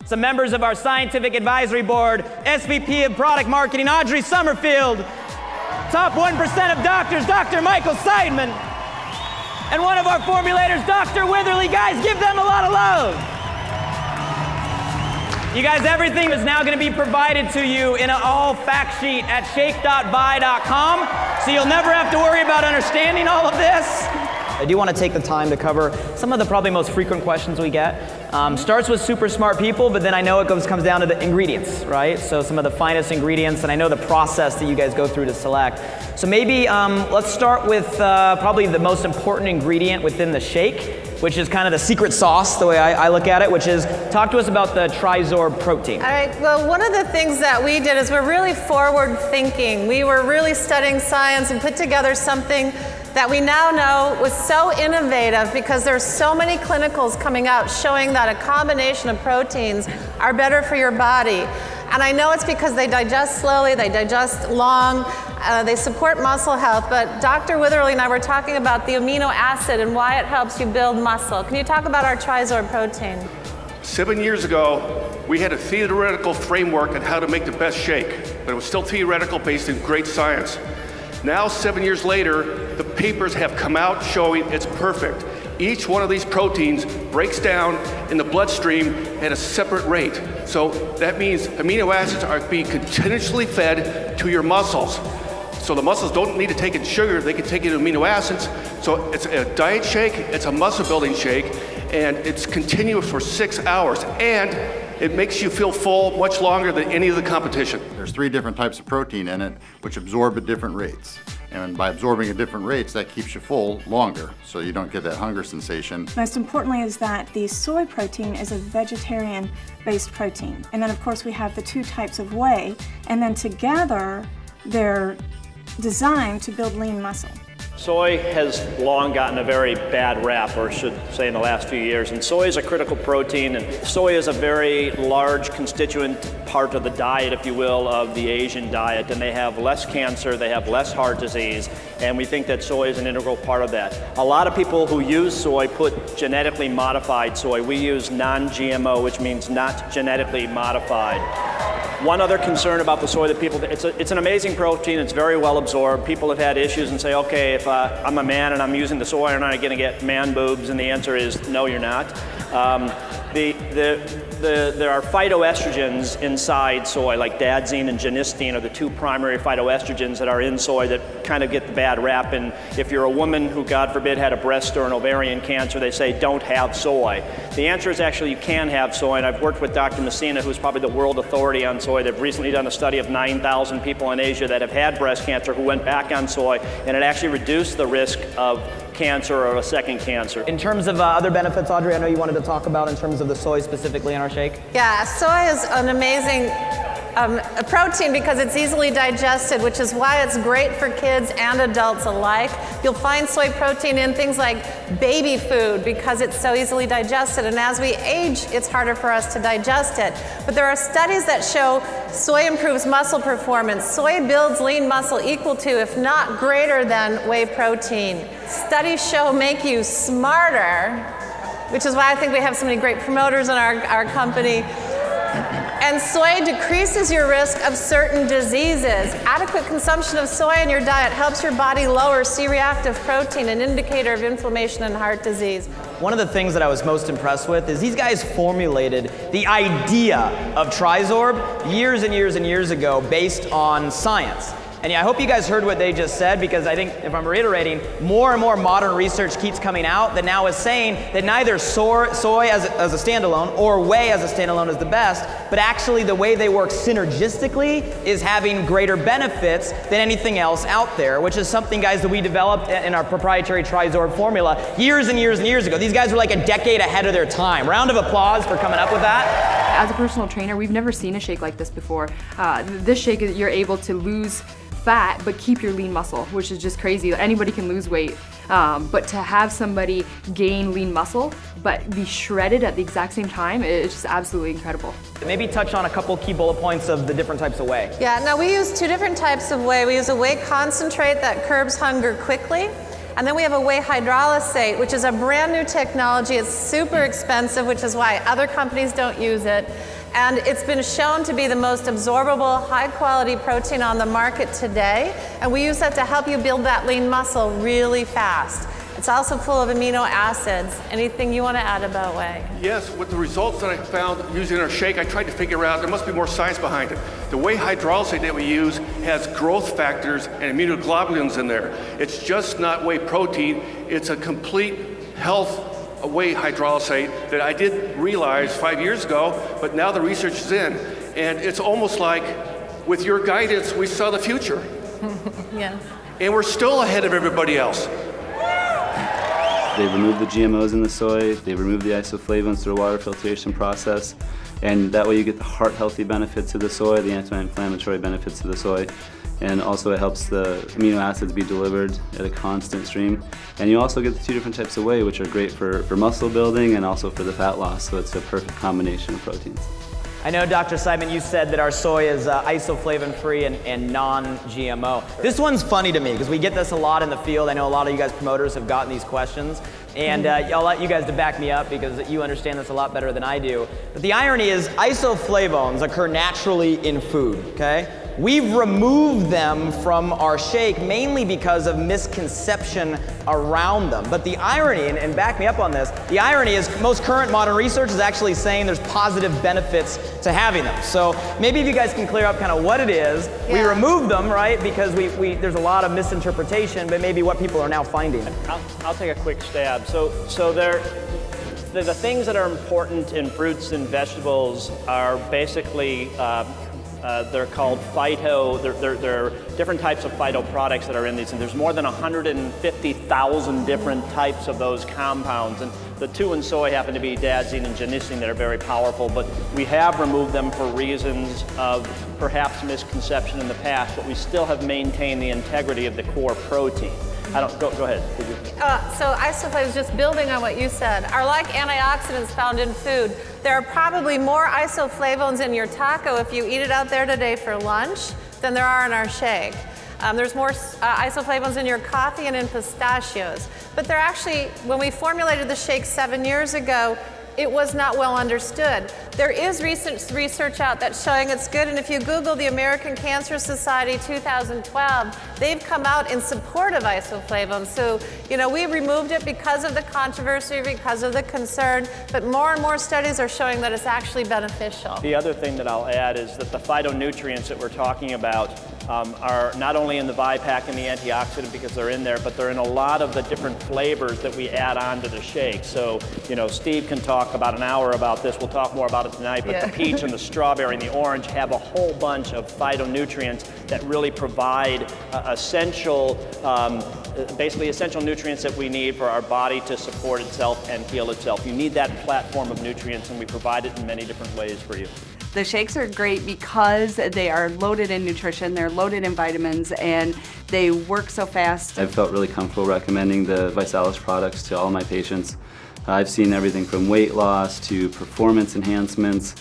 some members of our scientific advisory board, SVP of product marketing, Audrey Summerfield, top 1% of doctors, Dr. Michael Seidman, and one of our formulators, Dr. Witherly. Guys, give them a lot of love. You guys, everything is now going to be provided to you in an all fact sheet at shake.buy.com, so you'll never have to worry about understanding all of this. I do want to take the time to cover some of the probably most frequent questions we get. Starts with super smart people, but then I know it comes down to the ingredients, right? So some of the finest ingredients, and I know the process that you guys go through to select. So maybe let's start with probably the most important ingredient within the shake, which is kind of the secret sauce, the way I look at it, which is, talk to us about the Trizorb protein. All right, well, one of the things that we did is we're really forward thinking. We were really studying science and put together something that we now know was so innovative because there's so many clinicals coming out showing that a combination of proteins are better for your body. And I know it's because they digest slowly, they digest long, they support muscle health, but Dr. Witherly and I were talking about the amino acid and why it helps you build muscle. Can you talk about our Trizorb protein? 7 years ago, we had a theoretical framework on how to make the best shake, but it was still theoretical based in great science. Now, 7 years later, the papers have come out showing it's perfect. Each one of these proteins breaks down in the bloodstream at a separate rate. So that means amino acids are being continuously fed to your muscles. So the muscles don't need to take in sugar, they can take in amino acids. So it's a diet shake, it's a muscle building shake, and it's continuous for 6 hours. And it makes you feel full much longer than any of the competition. There's 3 different types of protein in it, which absorb at different rates. And by absorbing at different rates, that keeps you full longer, so you don't get that hunger sensation. Most importantly is that the soy protein is a vegetarian-based protein. And then of course we have the 2 types of whey, and then together they're designed to build lean muscle. Soy has long gotten a very bad rap, or should say in the last few years, and soy is a critical protein, and soy is a very large constituent part of the diet, if you will, of the Asian diet, and they have less cancer, they have less heart disease, and we think that soy is an integral part of that. A lot of people who use soy put genetically modified soy. We use non-GMO, which means not genetically modified. One other concern about the soy that people, it's an amazing protein, it's very well absorbed. People have had issues and say, okay, if I'm a man and I'm using the soy, am I going to get man boobs? And the answer is no, you're not. There are phytoestrogens inside soy, like dadsine and genistein are the 2 primary phytoestrogens that are in soy that kind of get the bad rap. And if you're a woman who, God forbid, had a breast or an ovarian cancer, they say don't have soy. The answer is actually you can have soy, and I've worked with Dr. Messina, who's probably the world authority on soy. They've recently done a study of 9,000 people in Asia that have had breast cancer who went back on soy, and it actually reduced the risk of cancer or a second cancer. In terms of other benefits, Audrey, I know you wanted to talk about in terms of the soy specifically in our shake. Yeah, soy is an amazing protein because it's easily digested, which is why it's great for kids and adults alike. You'll find soy protein in things like baby food because it's so easily digested, and as we age, it's harder for us to digest it. But there are studies that show soy improves muscle performance. Soy builds lean muscle equal to, if not greater than, whey protein. Studies show make you smarter, which is why I think we have so many great promoters in our company. And soy decreases your risk of certain diseases. Adequate consumption of soy in your diet helps your body lower C-reactive protein, an indicator of inflammation and heart disease. One of the things that I was most impressed with is these guys formulated the idea of Trizorb years and years and years ago based on science. And yeah, I hope you guys heard what they just said, because I think, if I'm reiterating, more and more modern research keeps coming out that now is saying that neither soy as a standalone or whey as a standalone is the best, but actually the way they work synergistically is having greater benefits than anything else out there, which is something, guys, that we developed in our proprietary Trizorb formula years and years and years ago. These guys were like a decade ahead of their time. Round of applause for coming up with that. As a personal trainer, we've never seen a shake like this before. This shake, you're able to lose fat but keep your lean muscle, which is just crazy. Anybody can lose weight, but to have somebody gain lean muscle but be shredded at the exact same time, it's just absolutely incredible. Maybe touch on a couple key bullet points of the different types of whey. Yeah, now we use 2 different types of whey. We use a whey concentrate that curbs hunger quickly, and then we have a whey hydrolysate, which is a brand new technology. It's super expensive, which is why other companies don't use it. And it's been shown to be the most absorbable, high-quality protein on the market today. And we use that to help you build that lean muscle really fast. It's also full of amino acids. Anything you want to add about whey? Yes, with the results that I found using our shake, I tried to figure out there must be more science behind it. The whey hydrolysate that we use has growth factors and immunoglobulins in there. It's just not whey protein, it's a complete health whey hydrolysate that I didn't realize 5 years ago, but now the research is in. And it's almost like, with your guidance, we saw the future. Yes. And we're still ahead of everybody else. They removed the GMOs in the soy, they removed the isoflavones through a water filtration process, and that way you get the heart-healthy benefits of the soy, the anti-inflammatory benefits of the soy, and also it helps the amino acids be delivered at a constant stream. And you also get the two different types of whey, which are great for muscle building and also for the fat loss, so it's a perfect combination of proteins. I know, Dr. Simon, you said that our soy is isoflavin-free and non-GMO. This one's funny to me because we get this a lot in the field. I know a lot of you guys promoters have gotten these questions. And I'll let you guys to back me up because you understand this a lot better than I do. But the irony is isoflavones occur naturally in food, okay? We've removed them from our shake mainly because of misconception around them. But the irony, and back me up on this, the irony is most current modern research is actually saying there's positive benefits to having them. So maybe if you guys can clear up kind of what it is. Yeah. We removed them, right, because there's a lot of misinterpretation, but maybe what people are now finding. I'll take a quick stab. So the things that are important in fruits and vegetables are basically they're called phyto. There are different types of phytoproducts that are in these, and there's more than 150,000 different types of those compounds. And the two in soy happen to be dazzine and genistein that are very powerful, but we have removed them for reasons of perhaps misconception in the past, but we still have maintained the integrity of the core protein. Go ahead. So isoflavones, just building on what you said, are like antioxidants found in food. There are probably more isoflavones in your taco if you eat it out there today for lunch than there are in our shake. There's more isoflavones in your coffee and in pistachios. But they're actually, when we formulated the shake 7 years ago, it was not well understood. There is recent research out that's showing it's good, and if you Google the American Cancer Society 2012, they've come out in support of isoflavones. So, we removed it because of the controversy, because of the concern, but more and more studies are showing that it's actually beneficial. The other thing that I'll add is that the phytonutrients that we're talking about are not only in the ViPack and the antioxidant because they're in there, but they're in a lot of the different flavors that we add on to the shake. So, Steve can talk about an hour about this. We'll talk more about it tonight, but the peach and the strawberry and the orange have a whole bunch of phytonutrients that really provide basically essential nutrients that we need for our body to support itself and heal itself. You need that platform of nutrients, and we provide it in many different ways for you. The shakes are great because they are loaded in nutrition, they're loaded in vitamins, and they work so fast. I've felt really comfortable recommending the Weightloss products to all my patients. I've seen everything from weight loss to performance enhancements,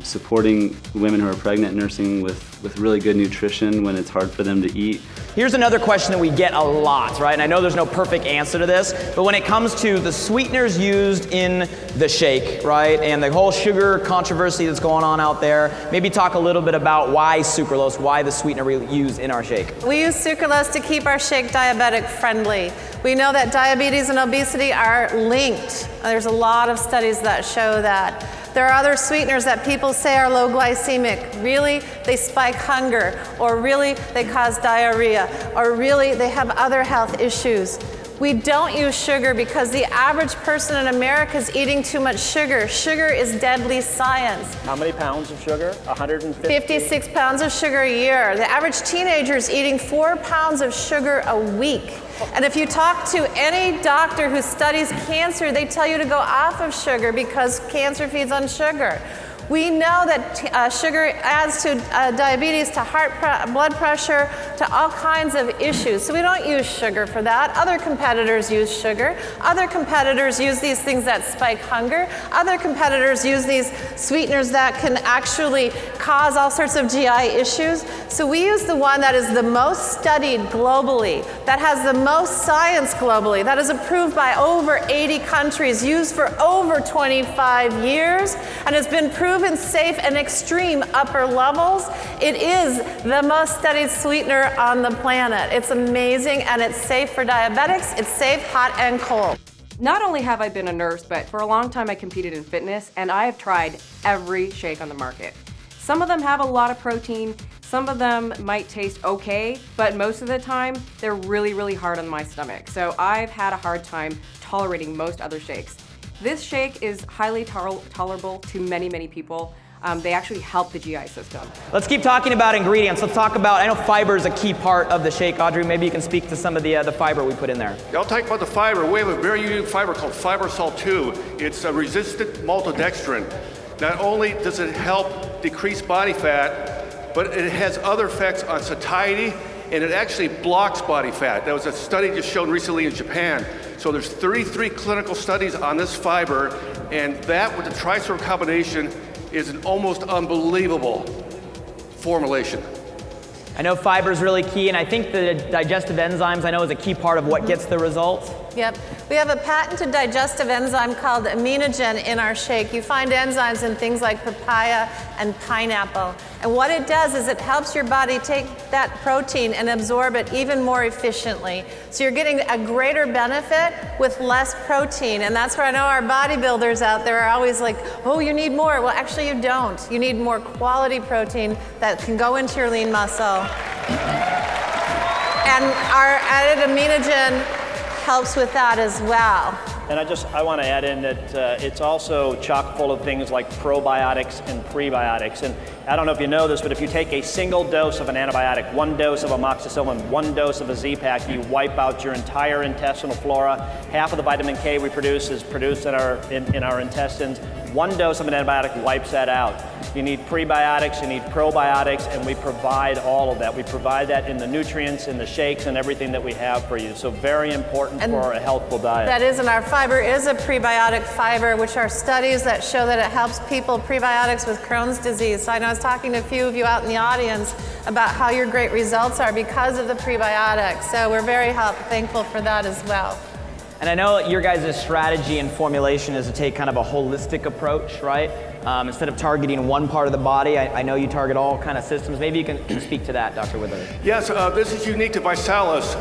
supporting women who are pregnant, nursing with really good nutrition when it's hard for them to eat. Here's another question that we get a lot, right? And I know there's no perfect answer to this, but when it comes to the sweeteners used in the shake, right, and the whole sugar controversy that's going on out there, maybe talk a little bit about why sucralose, why the sweetener we use in our shake. We use sucralose to keep our shake diabetic friendly. We know that diabetes and obesity are linked. There's a lot of studies that show that. There are other sweeteners that people say are low glycemic. Really, they spike hunger, or really, they cause diarrhea, or really, they have other health issues. We don't use sugar because the average person in America is eating too much sugar. Sugar is deadly science. How many pounds of sugar? 150? 56 pounds of sugar a year. The average teenager is eating 4 pounds of sugar a week. And if you talk to any doctor who studies cancer, they tell you to go off of sugar because cancer feeds on sugar. We know that sugar adds to diabetes, to blood pressure, to all kinds of issues. So we don't use sugar for that. Other competitors use sugar. Other competitors use these things that spike hunger. Other competitors use these sweeteners that can actually cause all sorts of GI issues. So we use the one that is the most studied globally, that has the most science globally, that is approved by over 80 countries, used for over 25 years, and has been proved proven safe and extreme upper levels. It is the most studied sweetener on the planet. It's amazing, and it's safe for diabetics. It's safe hot and cold. Not only have I been a nurse, but for a long time I competed in fitness, and I have tried every shake on the market. Some of them have a lot of protein, some of them might taste okay, but most of the time they're really, really hard on my stomach. So I've had a hard time tolerating most other shakes. This shake is highly tolerable to many, many people. They actually help the GI system. Let's keep talking about ingredients. Let's talk about, I know fiber is a key part of the shake. Audrey, maybe you can speak to some of the fiber we put in there. I'll talk about the fiber. We have a very unique fiber called Fibersol 2. It's a resistant maltodextrin. Not only does it help decrease body fat, but it has other effects on satiety, and it actually blocks body fat. That was a study just shown recently in Japan. So there's 33 clinical studies on this fiber, and that with the TriSorb combination is an almost unbelievable formulation. I know fiber is really key, and I think the digestive enzymes I know is a key part of what gets the results. Yep. We have a patented digestive enzyme called aminogen in our shake. You find enzymes in things like papaya and pineapple. And what it does is it helps your body take that protein and absorb it even more efficiently. So you're getting a greater benefit with less protein. And that's where I know our bodybuilders out there are always like, oh, you need more. Well, actually you don't. You need more quality protein that can go into your lean muscle. And our added aminogen helps with that as well. And I want to add in that it's also chock full of things like probiotics and prebiotics. And I don't know if you know this, but if you take a single dose of an antibiotic, 1 dose of amoxicillin, 1 dose of a Z-Pak, you wipe out your entire intestinal flora. Half of the vitamin K we produce is produced in our intestines. 1 dose of an antibiotic wipes that out. You need prebiotics, you need probiotics, and we provide all of that. We provide that in the nutrients, in the shakes, and everything that we have for you. So very important for a healthful diet. That is, and our fiber is a prebiotic fiber, which are studies that show that it helps people prebiotics with Crohn's disease. So I know I was talking to a few of you out in the audience about how your great results are because of the prebiotics. So we're very thankful for that as well. And I know your guys' strategy and formulation is to take kind of a holistic approach, right? Instead of targeting one part of the body, I know you target all kind of systems. Maybe you can speak to that, Dr. Wither. Yes, this is unique to Visalis.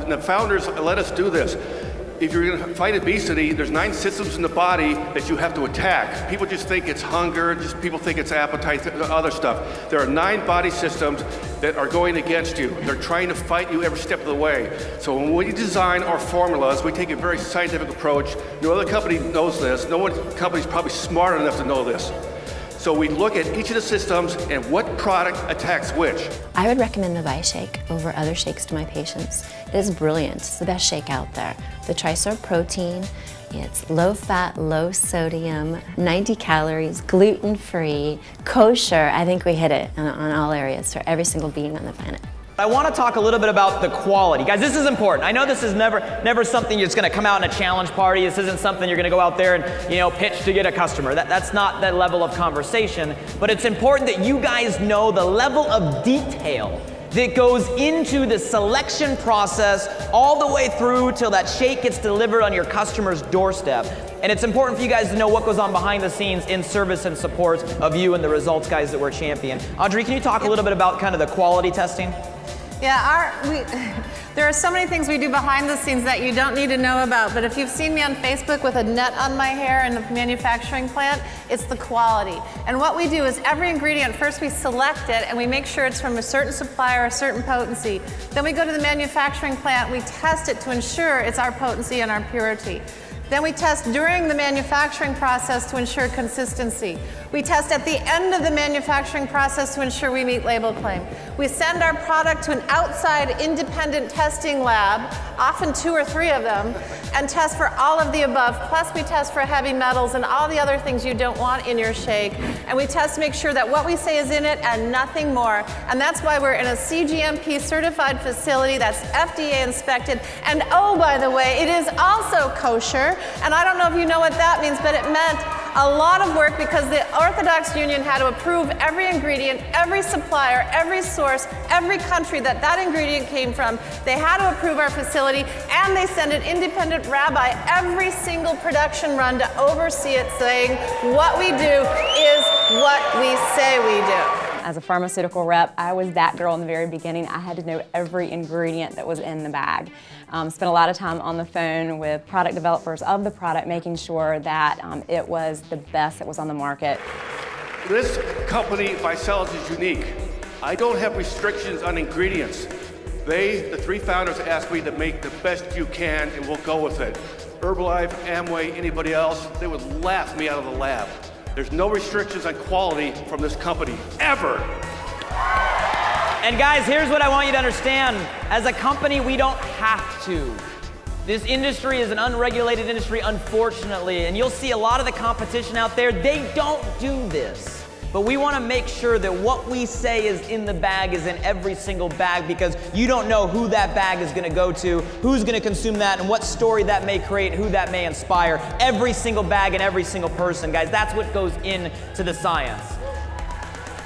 The founders let us do this. If you're going to fight obesity, there's 9 systems in the body that you have to attack. People just think it's hunger, people think it's appetite, other stuff. There are 9 body systems that are going against you. They're trying to fight you every step of the way. So when we design our formulas, we take a very scientific approach. No other company knows this. No one company is probably smart enough to know this. So we look at each of the systems and what product attacks which. I would recommend the Vi-Shake over other shakes to my patients. It is brilliant. It's the best shake out there. The TriSorb protein, it's low fat, low sodium, 90 calories, gluten-free, kosher. I think we hit it on all areas for every single being on the planet. I want to talk a little bit about the quality. Guys, this is important. I know this is never something that's going to come out in a challenge party. This isn't something you're going to go out there and pitch to get a customer. That's not that level of conversation. But it's important that you guys know the level of detail that goes into the selection process all the way through till that shake gets delivered on your customer's doorstep. And it's important for you guys to know what goes on behind the scenes in service and support of you and the results guys that we're championing. Audrey, can you talk a little bit about kind of the quality testing? Yeah, there are so many things we do behind the scenes that you don't need to know about, but if you've seen me on Facebook with a net on my hair in the manufacturing plant, it's the quality. And what we do is every ingredient, first we select it and we make sure it's from a certain supplier, a certain potency. Then we go to the manufacturing plant, we test it to ensure it's our potency and our purity. Then we test during the manufacturing process to ensure consistency. We test at the end of the manufacturing process to ensure we meet label claim. We send our product to an outside independent testing lab, often 2 or 3 of them, and test for all of the above. Plus we test for heavy metals and all the other things you don't want in your shake. And we test to make sure that what we say is in it and nothing more. And that's why we're in a CGMP certified facility that's FDA inspected. And oh, by the way, it is also kosher. And I don't know if you know what that means, but it meant a lot of work because the Orthodox Union had to approve every ingredient, every supplier, every source, every country that ingredient came from. They had to approve our facility, and they send an independent rabbi every single production run to oversee it, saying what we do is what we say we do. As a pharmaceutical rep, I was that girl in the very beginning. I had to know every ingredient that was in the bag. Spent a lot of time on the phone with product developers of the product, making sure that it was the best that was on the market. This company, Weightloss, is unique. I don't have restrictions on ingredients. They, the three founders, asked me to make the best you can, and we'll go with it. Herbalife, Amway, anybody else, they would laugh me out of the lab. There's no restrictions on quality from this company, ever. And guys, here's what I want you to understand. As a company, we don't have to. This industry is an unregulated industry, unfortunately, and you'll see a lot of the competition out there, they don't do this. But we want to make sure that what we say is in the bag is in every single bag, because you don't know who that bag is going to go to, who's going to consume that, and what story that may create, who that may inspire. Every single bag and every single person, guys, that's what goes into the science.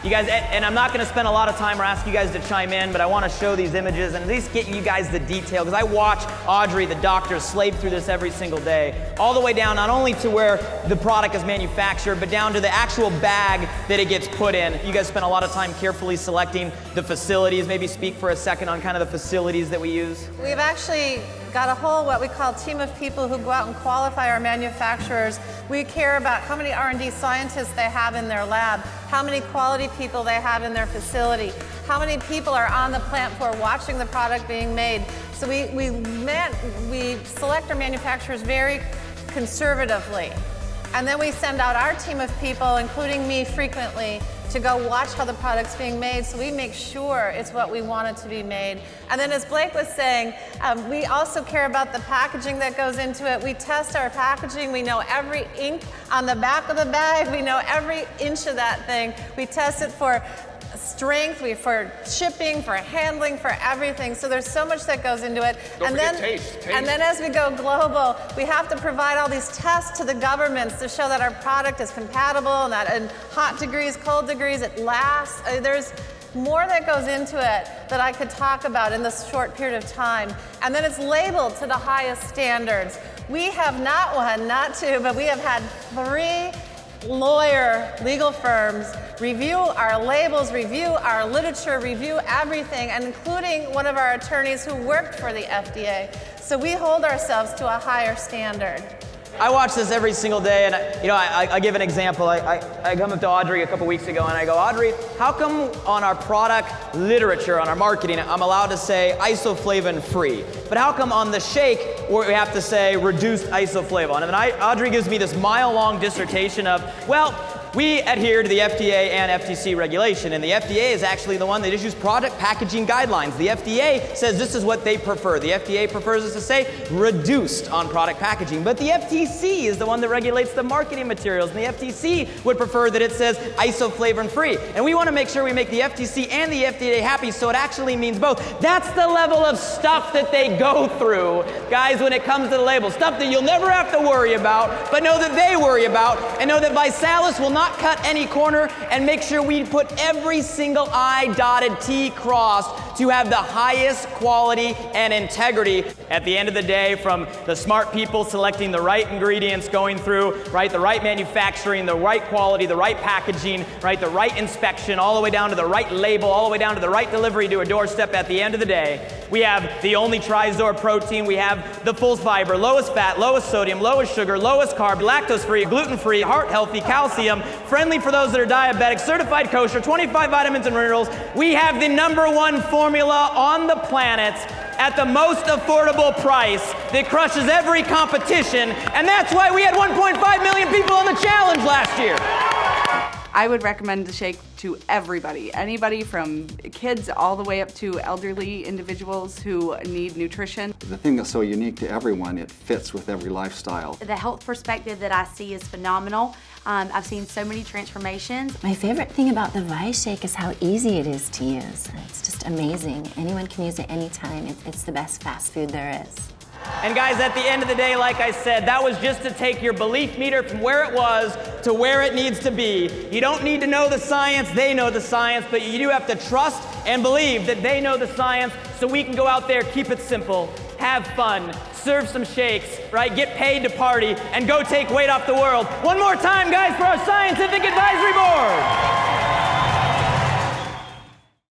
You guys, and I'm not going to spend a lot of time or ask you guys to chime in, but I want to show these images and at least get you guys the detail, because I watch Audrey, the doctor, slave through this every single day, all the way down not only to where the product is manufactured, but down to the actual bag that it gets put in. You guys spend a lot of time carefully selecting the facilities. Maybe speak for a second on kind of the facilities that we use. We've actually got a whole, what we call, team of people who go out and qualify our manufacturers. We care about how many R&D scientists they have in their lab, how many quality people they have in their facility, how many people are on the plant floor watching the product being made. So we select our manufacturers very conservatively. And then we send out our team of people, including me frequently, to go watch how the product's being made, so we make sure it's what we want it to be made. And then, as Blake was saying, we also care about the packaging that goes into it. We test our packaging. We know every ink on the back of the bag. We know every inch of that thing. We test it for strength, for shipping, for handling, for everything. So there's so much that goes into it. Don't forget taste. And then as we go global, we have to provide all these tests to the governments to show that our product is compatible and that in hot degrees, cold degrees, it lasts. There's more that goes into it that I could talk about in this short period of time. And then it's labeled to the highest standards. We have not one, not two, but we have had 3 legal firms review our labels, review our literature, review everything, and including one of our attorneys who worked for the FDA. So we hold ourselves to a higher standard. I watch this every single day, and I give an example. I come up to Audrey a couple weeks ago, and I go, Audrey, how come on our product literature, on our marketing, I'm allowed to say isoflavin free, but how come on the shake we have to say reduced isoflavon? And then Audrey gives me this mile-long dissertation of, well, we adhere to the FDA and FTC regulation, and the FDA is actually the one that issues product packaging guidelines. The FDA says this is what they prefer. The FDA prefers us to say reduced on product packaging, but the FTC is the one that regulates the marketing materials, and the FTC would prefer that it says isoflavin free. And we want to make sure we make the FTC and the FDA happy, so it actually means both. That's the level of stuff that they go through, guys, when it comes to the label. Stuff that you'll never have to worry about, but know that they worry about, and know that Weightloss will not cut any corner, and make sure we put every single I dotted, T crossed to have the highest quality and integrity. At the end of the day, from the smart people selecting the right ingredients, going through, right, the right manufacturing, the right quality, the right packaging, right, the right inspection, all the way down to the right label, all the way down to the right delivery to a doorstep. At the end of the day, we have the only Trizor protein. We have the full fiber, lowest fat, lowest sodium, lowest sugar, lowest carb, lactose-free, gluten-free, heart-healthy, calcium, friendly for those that are diabetic, certified kosher, 25 vitamins and minerals. We have the #1 formula on the planet at the most affordable price that crushes every competition, and that's why we had 1.5 million people on the challenge last year. I would recommend the shake to everybody, anybody from kids all the way up to elderly individuals who need nutrition. The thing that's so unique to everyone, it fits with every lifestyle. The health perspective that I see is phenomenal. I've seen so many transformations. My favorite thing about the Weishake is how easy it is to use. It's just amazing. Anyone can use it anytime. It's the best fast food there is. And guys, at the end of the day, like I said, that was just to take your belief meter from where it was to where it needs to be. You don't need to know the science, they know the science, but you do have to trust and believe that they know the science, so we can go out there, keep it simple, have fun, serve some shakes, right? Get paid to party, and go take weight off the world. One more time, guys, for our Scientific Advisory Board.